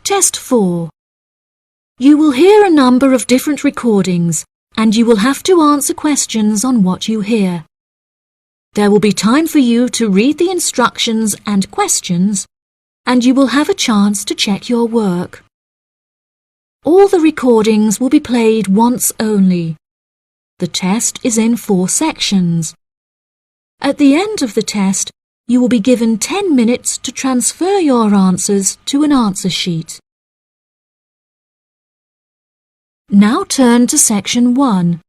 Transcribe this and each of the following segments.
Test 4. You will hear a number of different recordings and you will have to answer questions on what you hear. There will be time for you to read the instructions and questions, and you will have a chance to check your work. All the recordings will be played once only. The test is in 4 sections. At the end of the test, you will be given 10 minutes to transfer your answers to an answer sheet. Now turn to Section 1.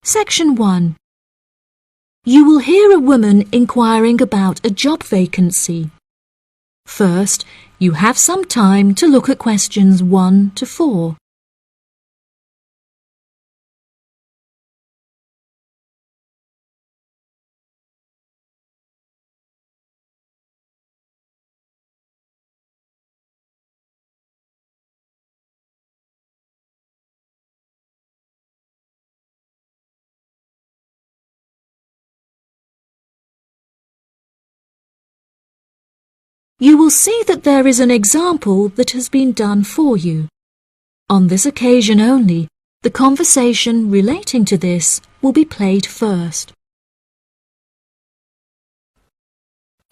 Section 1. You will hear a woman inquiring about a job vacancy. First, you have some time to look at questions 1 to 4. You will see that there is an example that has been done for you. On this occasion only, the conversation relating to this will be played first.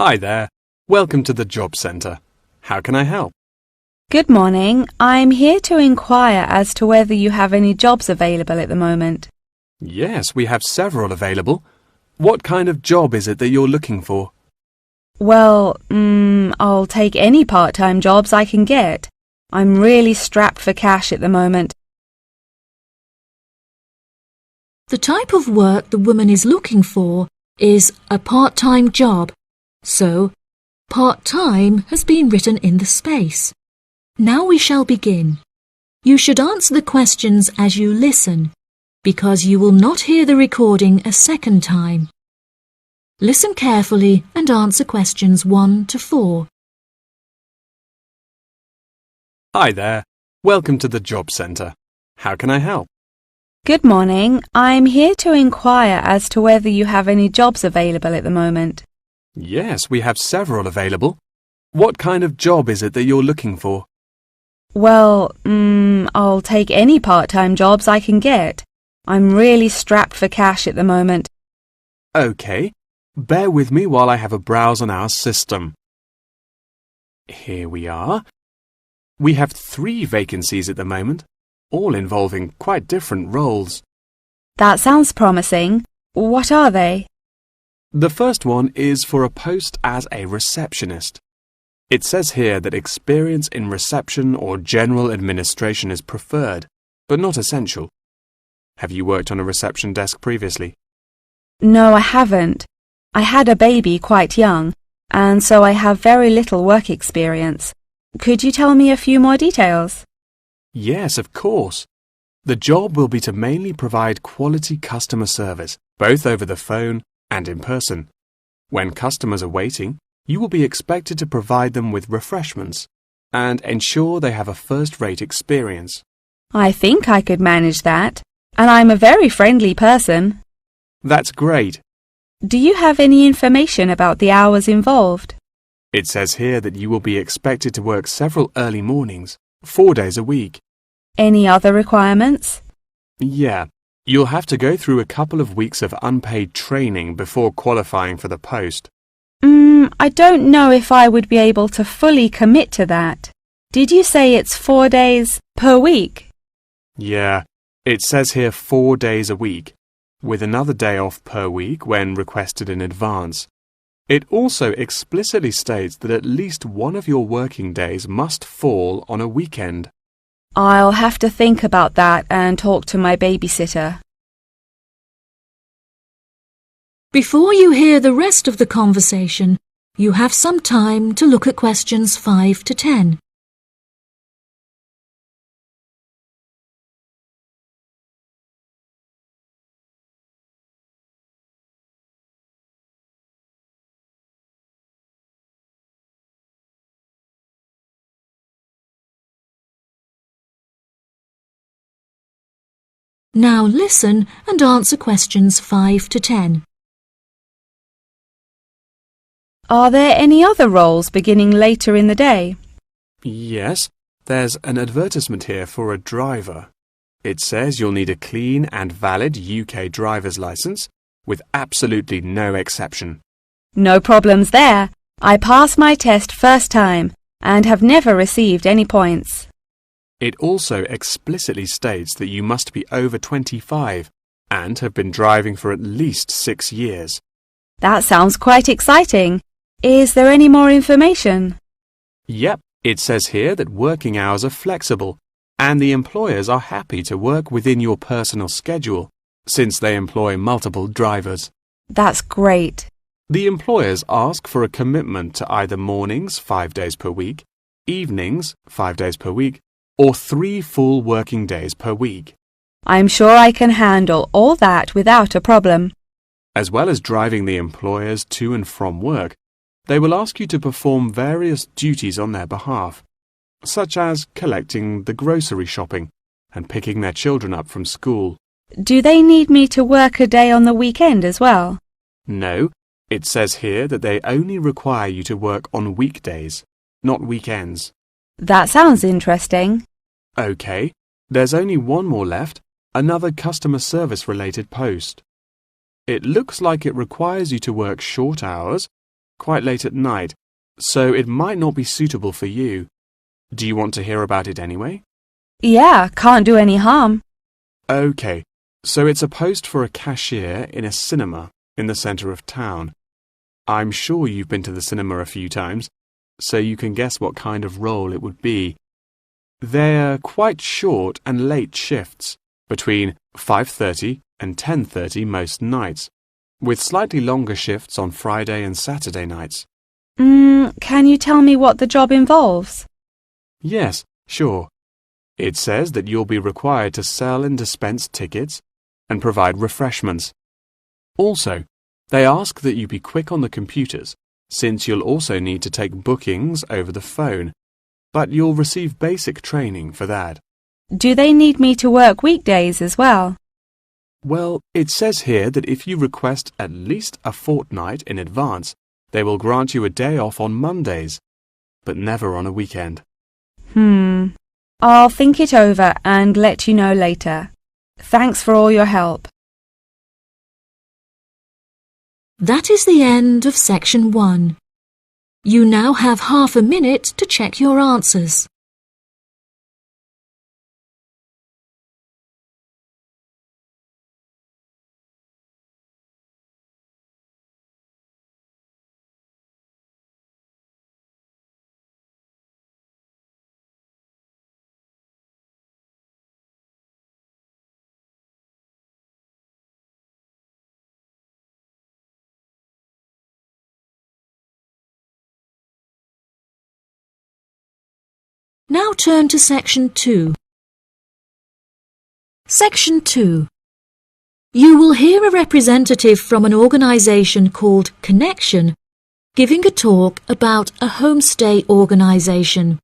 Hi there. Welcome to the Job Centre. How can I help? Good morning. I'm here to inquire as to whether you have any jobs available at the moment. Yes, we have several available. What kind of job is it that you're looking for? Well, I'll take any part-time jobs I can get. I'm really strapped for cash at the moment. The type of work the woman is looking for is a part-time job, so part-time has been written in the space. Now we shall begin. You should answer the questions as you listen, because you will not hear the recording a second time. Listen carefully and answer questions 1 to 4. Hi there. Welcome to the Job Centre. How can I help? Good morning. I'm here to inquire as to whether you have any jobs available at the moment. Yes, we have several available. What kind of job is it that you're looking for? Well, I'll take any part-time jobs I can get. I'm really strapped for cash at the moment. OK. Bear with me while I have a browse on our system. Here we are. We have 3 vacancies at the moment, all involving quite different roles. That sounds promising. What are they? The first one is for a post as a receptionist. It says here that experience in reception or general administration is preferred, but not essential. Have you worked on a reception desk previously? No, I haven't. I had a baby quite young, and so I have very little work experience. Could you tell me a few more details? Yes, of course. The job will be to mainly provide quality customer service, both over the phone and in person. When customers are waiting, you will be expected to provide them with refreshments and ensure they have a first-rate experience. I think I could manage that, and I'm a very friendly person. That's great. Do you have any information about the hours involved? It says here that you will be expected to work several early mornings, 4 days a week. Any other requirements? Yeah, you'll have to go through a couple of weeks of unpaid training before qualifying for the post. I don't know if I would be able to fully commit to that. Did you say it's 4 days per week? Yeah, it says here 4 days a week, with another day off per week when requested in advance. It also explicitly states that at least one of your working days must fall on a weekend. I'll have to think about that and talk to my babysitter. Before you hear the rest of the conversation, you have some time to look at questions 5 to 10. Now listen and answer questions 5 to 10. Are there any other roles beginning later in the day? Yes, there's an advertisement here for a driver. It says you'll need a clean and valid UK driver's license with absolutely no exception. No problems there. I passed my test first time and have never received any points. It also explicitly states that you must be over 25 and have been driving for at least 6 years. That sounds quite exciting. Is there any more information? Yep, it says here that working hours are flexible and the employers are happy to work within your personal schedule since they employ multiple drivers. That's great. The employers ask for a commitment to either mornings 5 days per week, evenings 5 days per week, or 3 full working days per week. I'm sure I can handle all that without a problem. As well as driving the employers to and from work, they will ask you to perform various duties on their behalf, such as collecting the grocery shopping and picking their children up from school. Do they need me to work a day on the weekend as well? No, it says here that they only require you to work on weekdays, not weekends. That sounds interesting. OK, there's only one more left, another customer service related post. It looks like it requires you to work short hours, quite late at night, so it might not be suitable for you. Do you want to hear about it anyway? Yeah, can't do any harm. OK, so it's a post for a cashier in a cinema in the centre of town. I'm sure you've been to the cinema a few times, so you can guess what kind of role it would be. They're quite short and late shifts, between 5:30 and 10:30 most nights, with slightly longer shifts on Friday and Saturday nights. Can you tell me what the job involves? Yes, sure. It says that you'll be required to sell and dispense tickets and provide refreshments. Also, they ask that you be quick on the computers, since you'll also need to take bookings over the phone, but you'll receive basic training for that. Do they need me to work weekdays as well? Well, it says here that if you request at least a fortnight in advance, they will grant you a day off on Mondays, but never on a weekend. I'll think it over and let you know later. Thanks for all your help. That is the end of section 1. You now have half a minute to check your answers. Now turn to section 2. Section 2. You will hear a representative from an organisation called Connection giving a talk about a homestay organisation.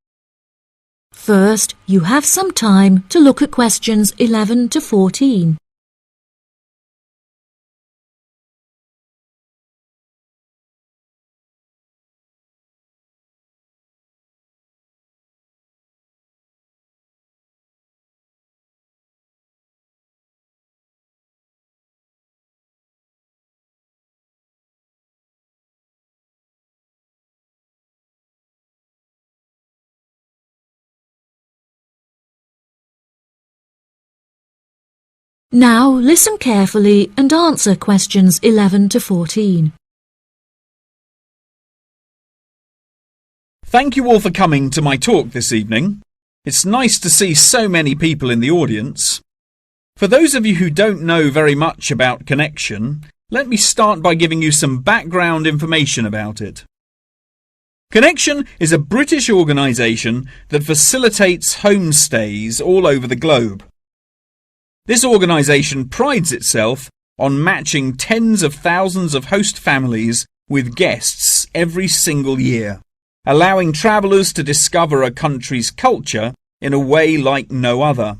First, you have some time to look at questions 11 to 14. Now listen carefully and answer questions 11 to 14. Thank you all for coming to my talk this evening. It's nice to see so many people in the audience. For those of you who don't know very much about Connection, let me start by giving you some background information about it. Connection is a British organisation that facilitates homestays all over the globe. This organisation prides itself on matching tens of thousands of host families with guests every single year, allowing travellers to discover a country's culture in a way like no other.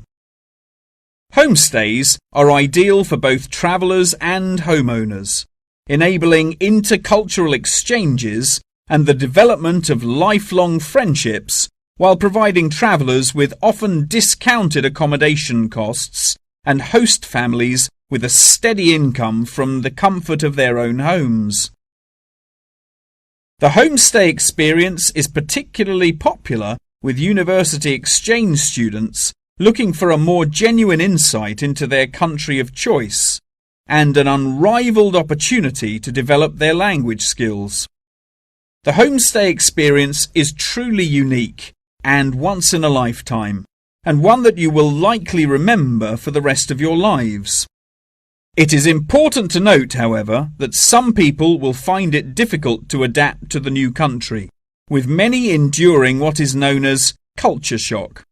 Homestays are ideal for both travellers and homeowners, enabling intercultural exchanges and the development of lifelong friendships while providing travellers with often discounted accommodation costs and host families with a steady income from the comfort of their own homes. The homestay experience is particularly popular with university exchange students looking for a more genuine insight into their country of choice and an unrivaled opportunity to develop their language skills. The homestay experience is truly unique and once in a lifetime, and one that you will likely remember for the rest of your lives. It is important to note, however, that some people will find it difficult to adapt to the new country, with many enduring what is known as culture shock.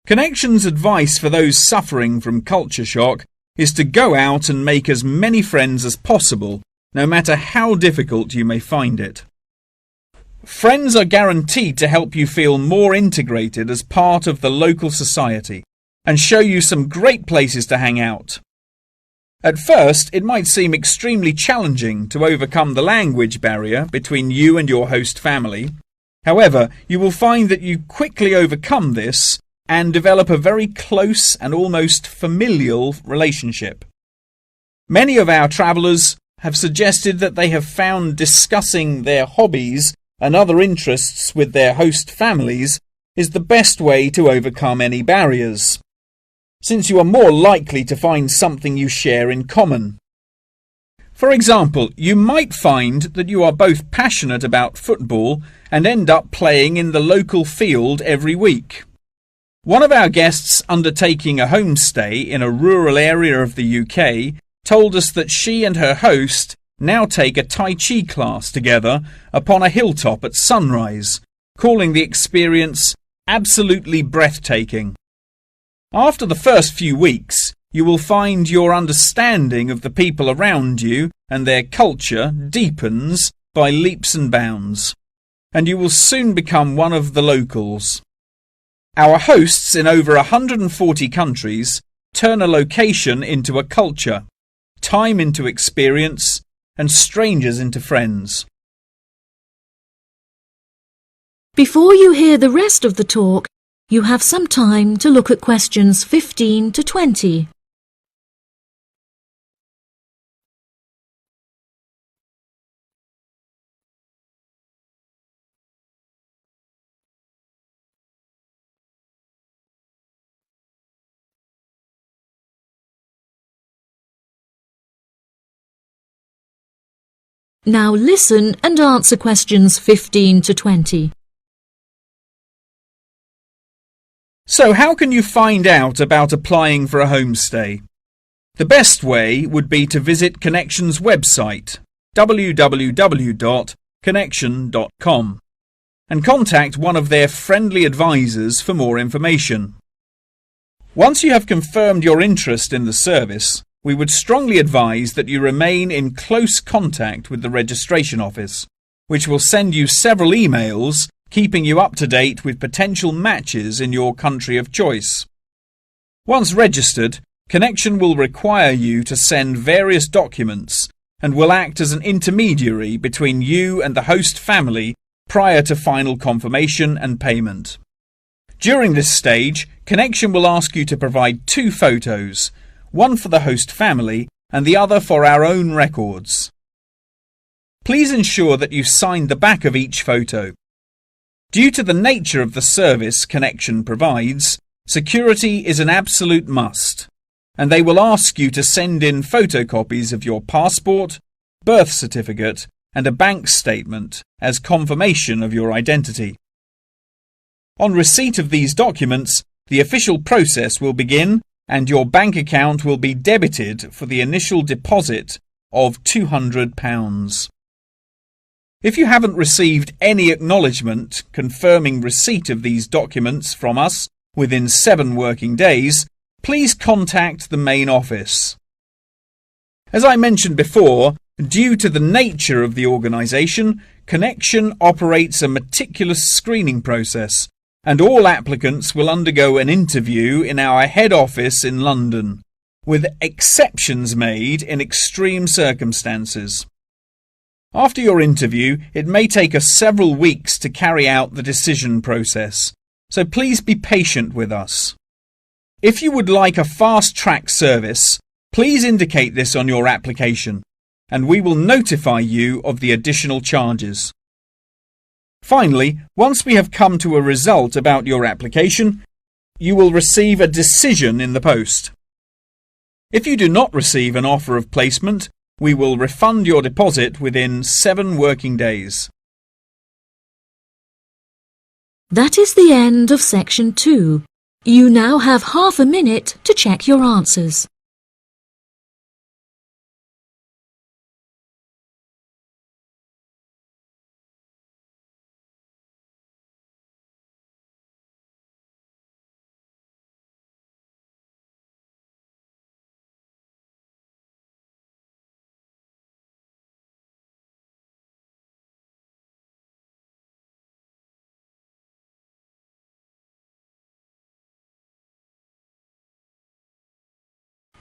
Connection's advice for those suffering from culture shock is to go out and make as many friends as possible, no matter how difficult you may find it. Friends are guaranteed to help you feel more integrated as part of the local society and show you some great places to hang out. At first, it might seem extremely challenging to overcome the language barrier between you and your host family. However, you will find that you quickly overcome this and develop a very close and almost familial relationship. Many of our travellers have suggested that they have found discussing their hobbies and other interests with their host families is the best way to overcome any barriers, since you are more likely to find something you share in common. For example, you might find that you are both passionate about football and end up playing in the local field every week. One of our guests undertaking a homestay in a rural area of the UK told us that she and her host now take a Tai Chi class together upon a hilltop at sunrise, calling the experience absolutely breathtaking. After the first few weeks, you will find your understanding of the people around you and their culture deepens by leaps and bounds, and you will soon become one of the locals. Our hosts in over 140 countries turn a location into a culture, time into experience, and strangers into friends. Before you hear the rest of the talk, you have some time to look at questions 15 to 20. Now listen and answer questions 15 to 20. So how can you find out about applying for a homestay? The best way would be to visit Connection's website, www.connection.com, and contact one of their friendly advisors for more information. Once you have confirmed your interest in the service, we would strongly advise that you remain in close contact with the registration office, which will send you several emails keeping you up to date with potential matches in your country of choice. Once registered, Connection will require you to send various documents and will act as an intermediary between you and the host family prior to final confirmation and payment. During this stage, Connection will ask you to provide 2 photos, one for the host family and the other for our own records. Please ensure that you sign the back of each photo. Due to the nature of the service Connection provides, security is an absolute must, and they will ask you to send in photocopies of your passport, birth certificate, and a bank statement as confirmation of your identity. On receipt of these documents, the official process will begin and your bank account will be debited for the initial deposit of £200. If you haven't received any acknowledgement confirming receipt of these documents from us within 7 working days, please contact the main office. As I mentioned before, due to the nature of the organisation, Connection operates a meticulous screening process, and all applicants will undergo an interview in our head office in London, with exceptions made in extreme circumstances. After your interview, it may take us several weeks to carry out the decision process, so please be patient with us. If you would like a fast-track service, please indicate this on your application, and we will notify you of the additional charges. Finally, once we have come to a result about your application, you will receive a decision in the post. If you do not receive an offer of placement, we will refund your deposit within 7 working days. That is the end of Section 2. You now have half a minute to check your answers.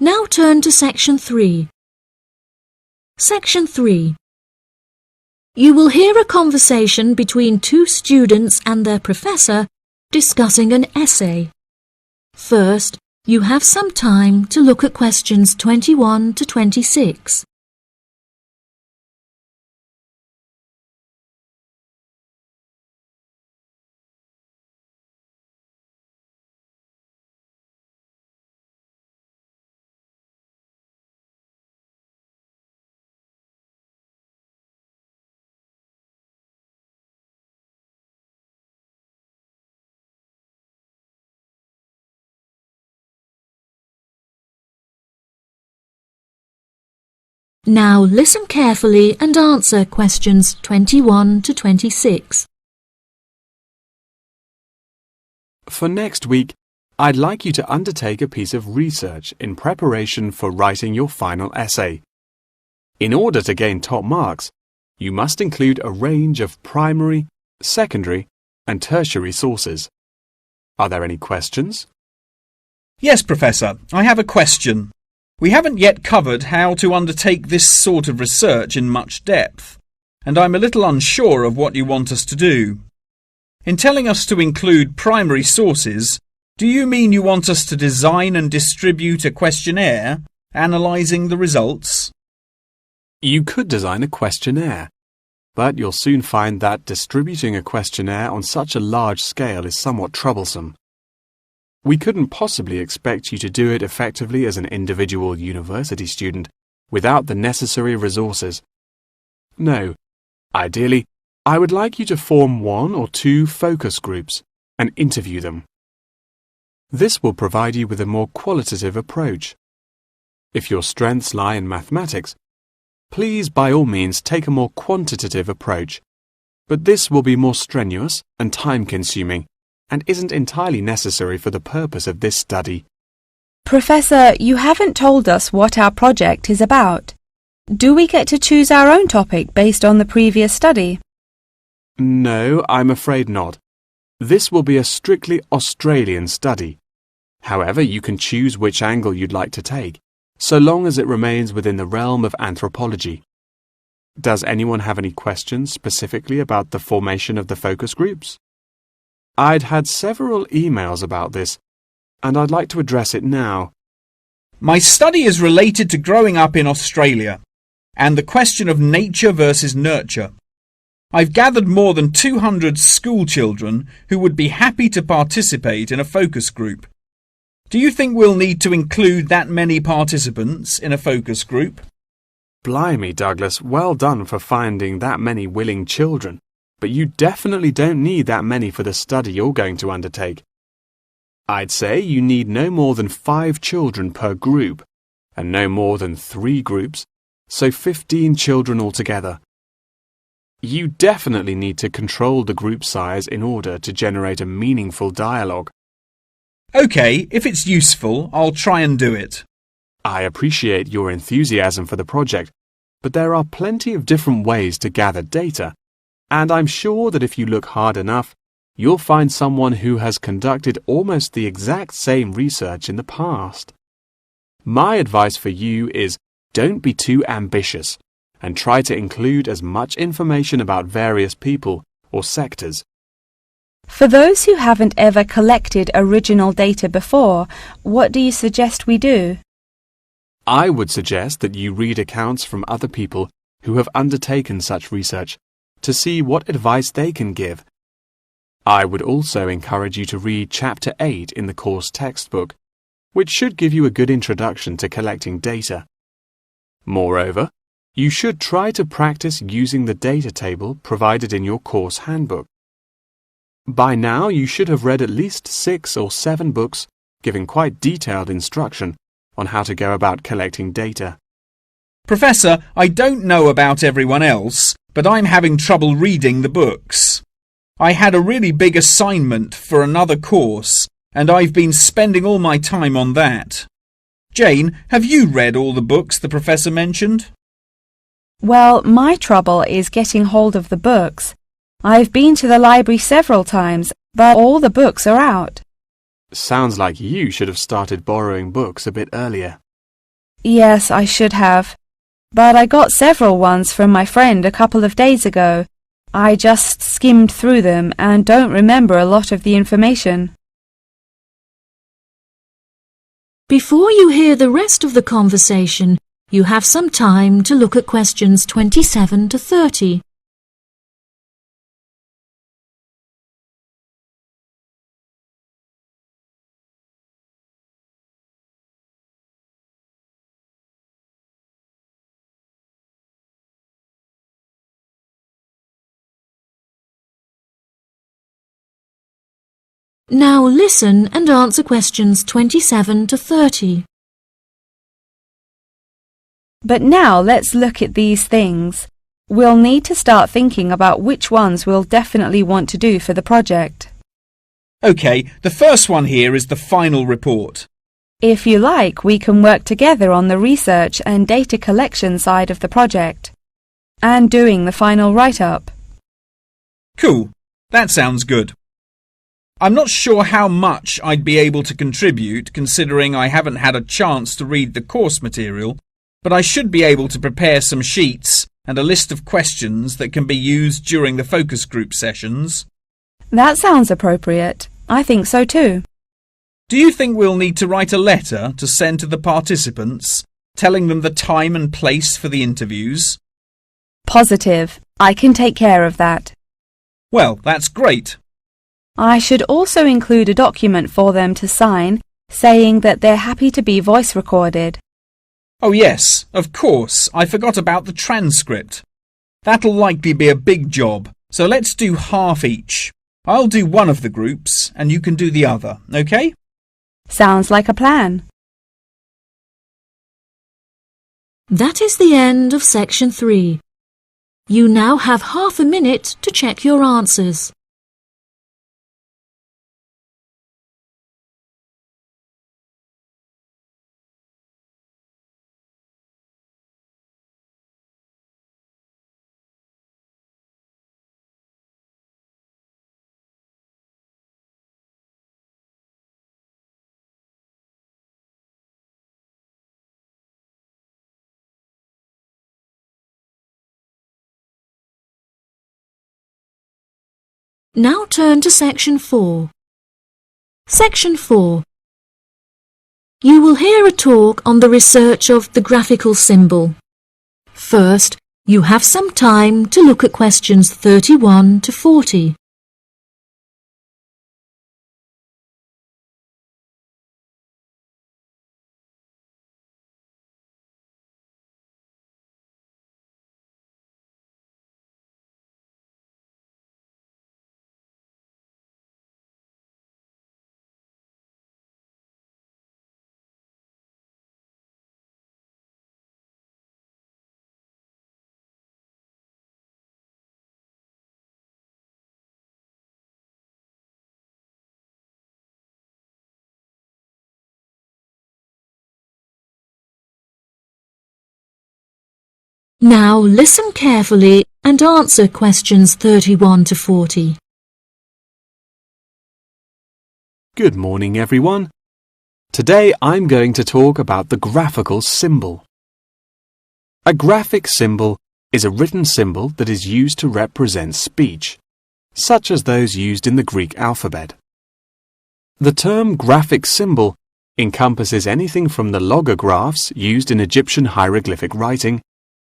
Now turn to Section 3. Section 3. You will hear a conversation between 2 students and their professor discussing an essay. First, you have some time to look at questions 21 to 26. Now listen carefully and answer questions 21 to 26. For next week, I'd like you to undertake a piece of research in preparation for writing your final essay. In order to gain top marks, you must include a range of primary, secondary, and tertiary sources. Are there any questions? Yes, Professor, I have a question. We haven't yet covered how to undertake this sort of research in much depth, and I'm a little unsure of what you want us to do. In telling us to include primary sources, do you mean you want us to design and distribute a questionnaire, analysing the results? You could design a questionnaire, but you'll soon find that distributing a questionnaire on such a large scale is somewhat troublesome. We couldn't possibly expect you to do it effectively as an individual university student without the necessary resources. No, ideally, I would like you to form 1 or 2 focus groups and interview them. This will provide you with a more qualitative approach. If your strengths lie in mathematics, please by all means take a more quantitative approach, but this will be more strenuous and time-consuming and isn't entirely necessary for the purpose of this study. Professor, you haven't told us what our project is about. Do we get to choose our own topic based on the previous study? No, I'm afraid not. This will be a strictly Australian study. However, you can choose which angle you'd like to take, so long as it remains within the realm of anthropology. Does anyone have any questions specifically about the formation of the focus groups? I'd had several emails about this, and I'd like to address it now. My study is related to growing up in Australia and the question of nature versus nurture. I've gathered more than 200 school children who would be happy to participate in a focus group. Do you think we'll need to include that many participants in a focus group? Blimey, Douglas, well done for finding that many willing children. But you definitely don't need that many for the study you're going to undertake. I'd say you need no more than 5 children per group, and no more than 3 groups, so 15 children altogether. You definitely need to control the group size in order to generate a meaningful dialogue. OK, if it's useful, I'll try and do it. I appreciate your enthusiasm for the project, but there are plenty of different ways to gather data. And I'm sure that if you look hard enough, you'll find someone who has conducted almost the exact same research in the past. My advice for you is don't be too ambitious and try to include as much information about various people or sectors. For those who haven't ever collected original data before, what do you suggest we do? I would suggest that you read accounts from other people who have undertaken such research to see what advice they can give. I would also encourage you to read Chapter 8 in the course textbook, which should give you a good introduction to collecting data. Moreover, you should try to practice using the data table provided in your course handbook. By now, you should have read at least 6 or 7 books giving quite detailed instruction on how to go about collecting data. Professor, I don't know about everyone else, but I'm having trouble reading the books. I had a really big assignment for another course, and I've been spending all my time on that. Jane, have you read all the books the professor mentioned? Well, my trouble is getting hold of the books. I've been to the library several times, but all the books are out. Sounds like you should have started borrowing books a bit earlier. Yes, I should have. But I got several ones from my friend a couple of days ago. I just skimmed through them and don't remember a lot of the information. Before you hear the rest of the conversation, you have some time to look at questions 27 to 30. Now listen and answer questions 27 to 30. But now let's look at these things. We'll need to start thinking about which ones we'll definitely want to do for the project. OK, the first one here is the final report. If you like, we can work together on the research and data collection side of the project and doing the final write-up. Cool, that sounds good. I'm not sure how much I'd be able to contribute considering I haven't had a chance to read the course material, but I should be able to prepare some sheets and a list of questions that can be used during the focus group sessions. That sounds appropriate. I think so too. Do you think we'll need to write a letter to send to the participants, telling them the time and place for the interviews? Positive. I can take care of that. Well, that's great. I should also include a document for them to sign saying that they're happy to be voice recorded. Oh yes, of course, I forgot about the transcript. That'll likely be a big job, so let's do half each. I'll do one of the groups and you can do the other, OK? Sounds like a plan. That is the end of section 3. You now have half a minute to check your answers. Now turn to section 4. Section 4. You will hear a talk on the research of the graphical symbol. First, you have some time to look at questions 31 to 40. Now listen carefully and answer questions 31 to 40. Good morning, everyone. Today I'm going to talk about the graphical symbol. A graphic symbol is a written symbol that is used to represent speech. such as those used in the Greek alphabet. The term graphic symbol encompasses anything from the logographs used in Egyptian hieroglyphic writing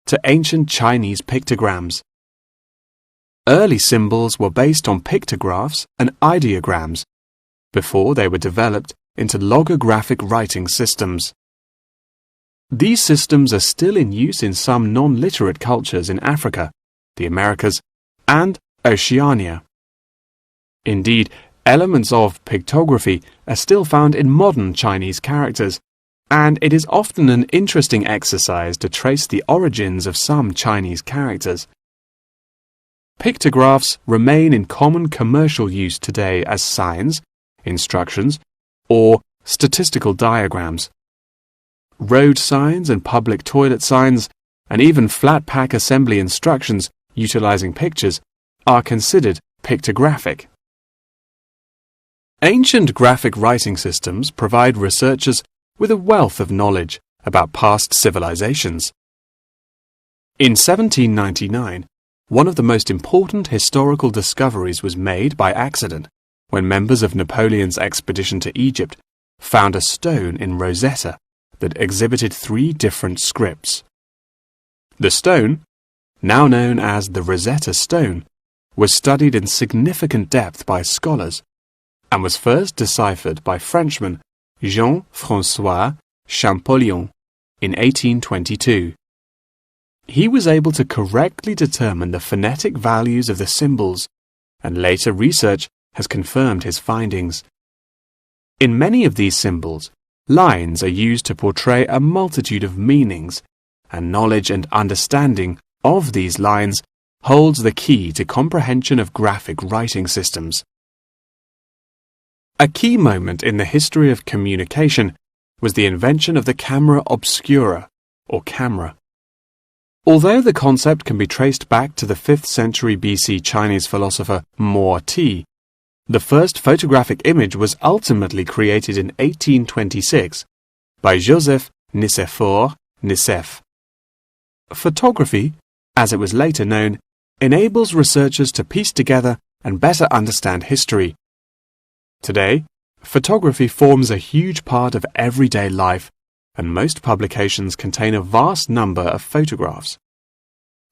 to ancient Chinese pictograms. Early symbols were based on pictographs and ideograms before they were developed into logographic writing systems. These systems are still in use in some non-literate cultures in Africa, the Americas, and Oceania. Indeed, elements of pictography are still found in modern Chinese characters, and it is often an interesting exercise to trace the origins of some Chinese characters. Pictographs remain in common commercial use today as signs, instructions, or statistical diagrams. Road signs and public toilet signs, and even flat pack assembly instructions utilizing pictures, are considered pictographic. Ancient graphic writing systems provide researchers with a wealth of knowledge about past civilizations. In 1799, one of the most important historical discoveries was made by accident when members of Napoleon's expedition to Egypt found a stone in Rosetta that exhibited 3 different scripts. The stone, now known as the Rosetta Stone, was studied in significant depth by scholars and was first deciphered by Frenchman Jean-François Champollion in 1822. He was able to correctly determine the phonetic values of the symbols, and later research has confirmed his findings. In many of these symbols, lines are used to portray a multitude of meanings, and knowledge and understanding of these lines holds the key to comprehension of graphic writing systems. A key moment in the history of communication was the invention of the camera obscura, or camera. Although the concept can be traced back to the 5th century BC Chinese philosopher Mo Ti, the first photographic image was ultimately created in 1826 by Joseph Nicéphore Nicéph. Photography, as it was later known, enables researchers to piece together and better understand history. Today, photography forms a huge part of everyday life, and most publications contain a vast number of photographs.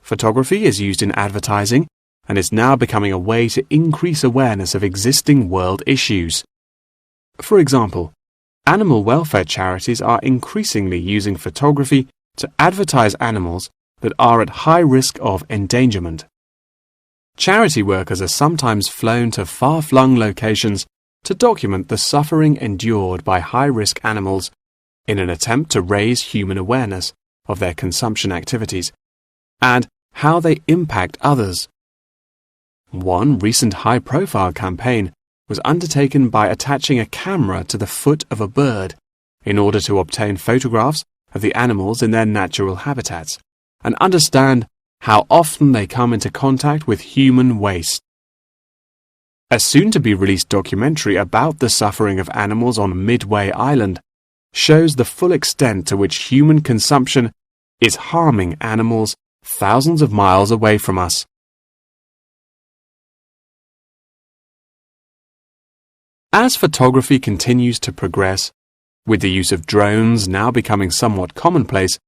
Photography is used in advertising and is now becoming a way to increase awareness of existing world issues. For example, animal welfare charities are increasingly using photography to advertise animals that are at high risk of endangerment. Charity workers are sometimes flown to far-flung locations to document the suffering endured by high-risk animals in an attempt to raise human awareness of their consumption activities and how they impact others. One recent high-profile campaign was undertaken by attaching a camera to the foot of a bird in order to obtain photographs of the animals in their natural habitats and understand how often they come into contact with human waste. A soon-to-be-released documentary about the suffering of animals on Midway Island shows the full extent to which human consumption is harming animals thousands of miles away from us. As photography continues to progress, with the use of drones now becoming somewhat commonplace,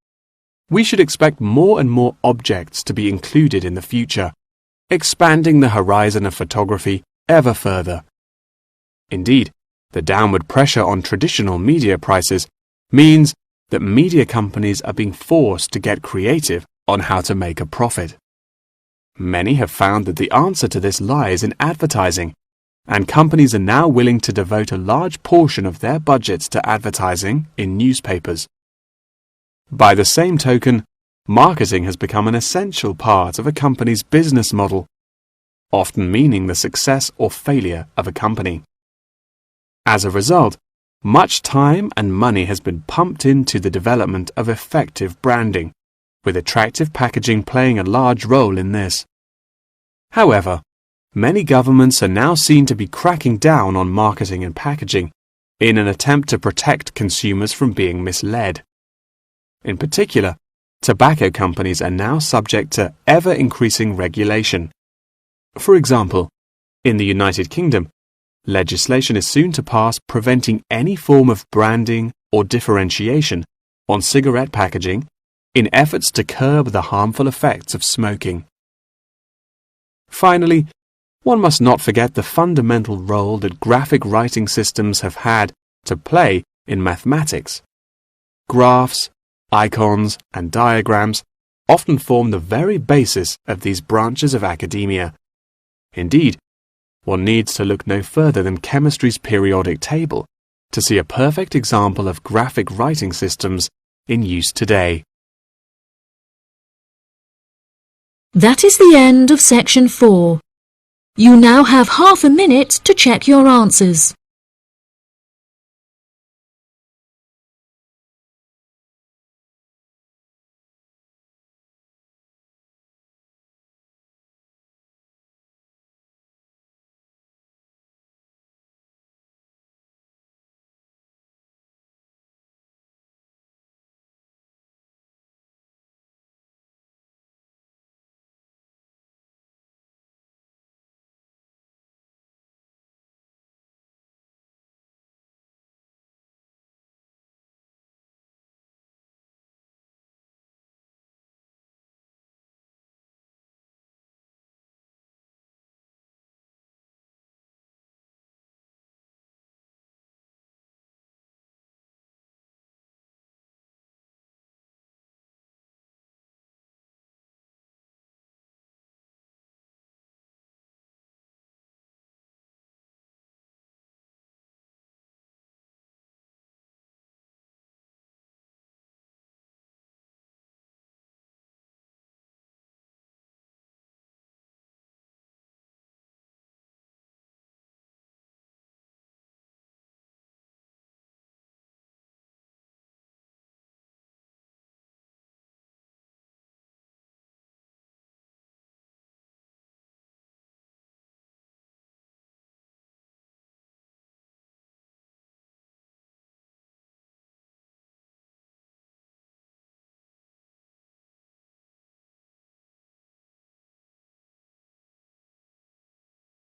we should expect more and more objects to be included in the future, expanding the horizon of photography ever further. Indeed, the downward pressure on traditional media prices means that media companies are being forced to get creative on how to make a profit. Many have found that the answer to this lies in advertising, and companies are now willing to devote a large portion of their budgets to advertising in newspapers. By the same token, marketing has become an essential part of a company's business model, often meaning the success or failure of a company. As a result, much time and money has been pumped into the development of effective branding, with attractive packaging playing a large role in this. However, many governments are now seen to be cracking down on marketing and packaging in an attempt to protect consumers from being misled. In particular, tobacco companies are now subject to ever-increasing regulation. For example, In the United Kingdom, legislation is soon to pass preventing any form of branding or differentiation on cigarette packaging in efforts to curb the harmful effects of smoking. Finally, one must not forget the fundamental role that graphic writing systems have had to play in mathematics. Graphs, icons, and diagrams often form the very basis of these branches of academia. Indeed, one needs to look no further than chemistry's periodic table to see a perfect example of graphic writing systems in use today. That is the end of section 4. You now have half a minute to check your answers.